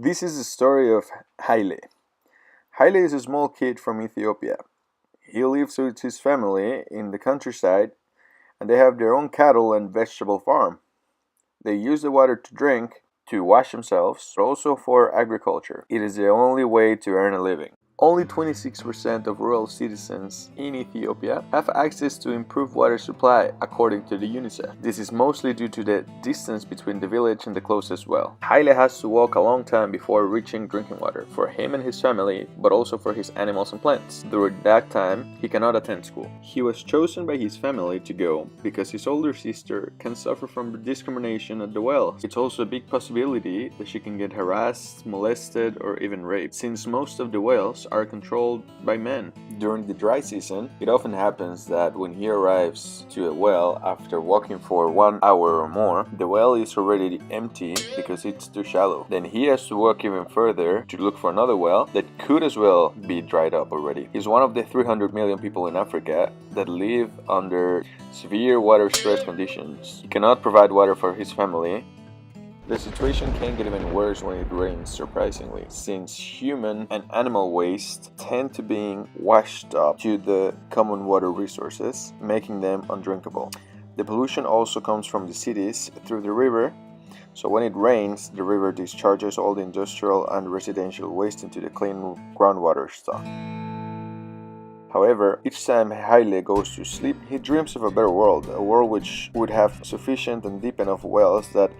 This is the story of Haile. Haile is a small kid from Ethiopia. He lives with his family in the countryside and they have their own cattle and vegetable farm. They use the water to drink, to wash themselves, but also for agriculture. It is the only way to earn a living. Only 26% of rural citizens in Ethiopia have access to improved water supply, according to the UNICEF. This is mostly due to the distance between the village and the closest well. Haile has to walk a long time before reaching drinking water, for him and his family, but also for his animals and plants. During that time, he cannot attend school. He was chosen by his family to go because his older sister can suffer from discrimination at the well. It's also a big possibility that she can get harassed, molested, or even raped, since most of the wells are controlled by men. During the dry season, it often happens that when he arrives to a well after walking for 1 hour or more, the well is already empty because it's too shallow. Then he has to walk even further to look for another well that could as well be dried up already. He's one of the 300 million people in Africa that live under severe water stress conditions. He cannot provide water for his family. The situation can get even worse when it rains, surprisingly, since human and animal waste tend to being washed up to the common water resources, making them undrinkable. The pollution also comes from the cities through the river, so when it rains, the river discharges all the industrial and residential waste into the clean groundwater stock. However, each time Haile goes to sleep, he dreams of a better world, a world which would have sufficient and deep enough wells that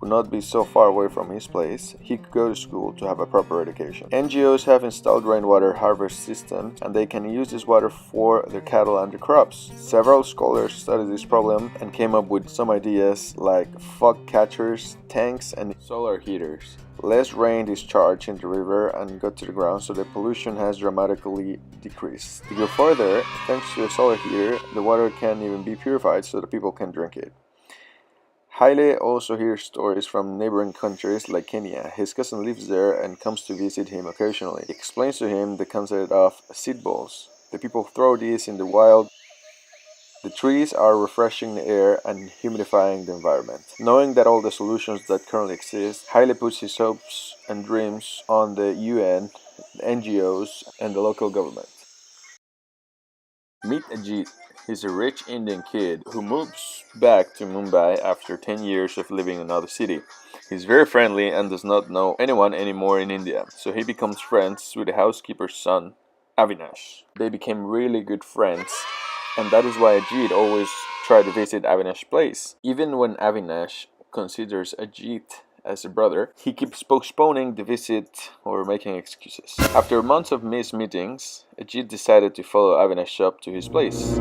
would not be so far away from his place. He could go to school to have a proper education. NGOs have installed rainwater harvest systems and they can use this water for their cattle and their crops. Several scholars studied this problem and came up with some ideas like fog catchers, tanks, and solar heaters. Less rain discharged in the river and got to the ground, so the pollution has dramatically decreased. To go further, thanks to a solar heater, the water can even be purified so that people can drink it. Haile also hears stories from neighboring countries like Kenya. His cousin lives there and comes to visit him occasionally. He explains to him the concept of seed balls. The people throw these in the wild. The trees are refreshing the air and humidifying the environment. Knowing that all the solutions that currently exist, Haile puts his hopes and dreams on the UN, the NGOs, and the local government. Meet Ajith. He's a rich Indian kid who moves back to Mumbai after 10 years of living in another city. He's very friendly and does not know anyone anymore in India, so he becomes friends with the housekeeper's son, Avinash. They became really good friends, and that is why Ajith always tried to visit Avinash's place. Even when Avinash considers Ajith as a brother, he keeps postponing the visit or making excuses. After months of missed meetings, Ajith decided to follow Avinash up to his place.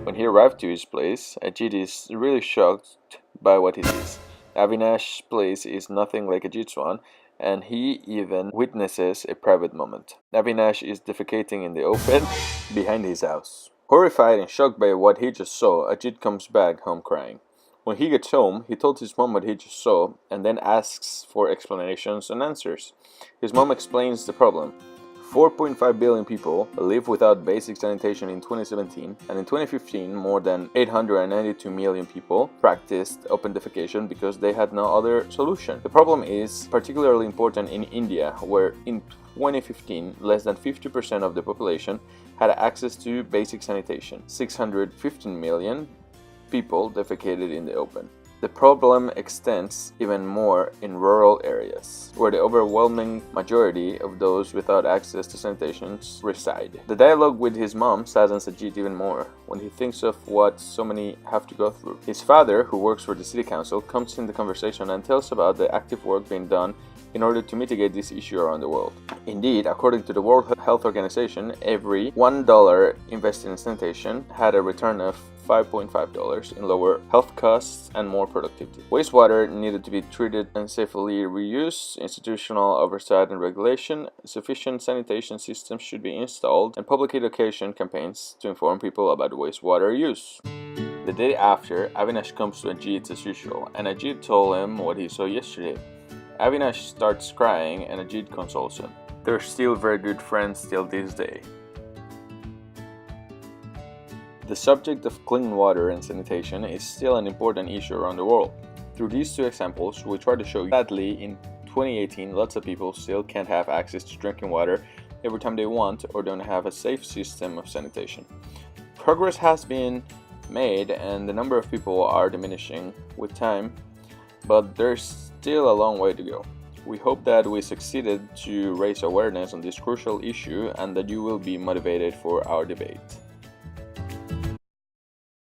When he arrived to his place, Ajith is really shocked by what he sees. Avinash's place is nothing like Ajith's one, and he even witnesses a private moment. Avinash is defecating in the open behind his house. Horrified and shocked by what he just saw, Ajith comes back home crying. When he gets home, he told his mom what he just saw and then asks for explanations and answers. His mom explains the problem. 4.5 billion people live without basic sanitation in 2017, and in 2015 more than 892 million people practiced open defecation because they had no other solution. The problem is particularly important in India, where in 2015 less than 50% of the population had access to basic sanitation. 615 million people defecated in the open. The problem extends even more in rural areas, where the overwhelming majority of those without access to sanitation reside. The dialogue with his mom saddens Ajith even more when he thinks of what so many have to go through. His father, who works for the city council, comes in the conversation and tells about the active work being done in order to mitigate this issue around the world. Indeed, according to the World Health Organization, every $1 invested in sanitation had a return of $5.5 in lower health costs and more productivity. Wastewater needed to be treated and safely reused, institutional oversight and regulation, sufficient sanitation systems should be installed, and public education campaigns to inform people about wastewater use. The day after, Avinash comes to Ajith as usual, and Ajith told him what he saw yesterday. Avinash starts crying and Ajith consoles him. They're still very good friends till this day. The subject of clean water and sanitation is still an important issue around the world. Through these two examples, we try to show you sadly in 2018, lots of people still can't have access to drinking water every time they want or don't have a safe system of sanitation. Progress has been made and the number of people are diminishing with time, but there's still a long way to go. We hope that we succeeded to raise awareness on this crucial issue and that you will be motivated for our debate.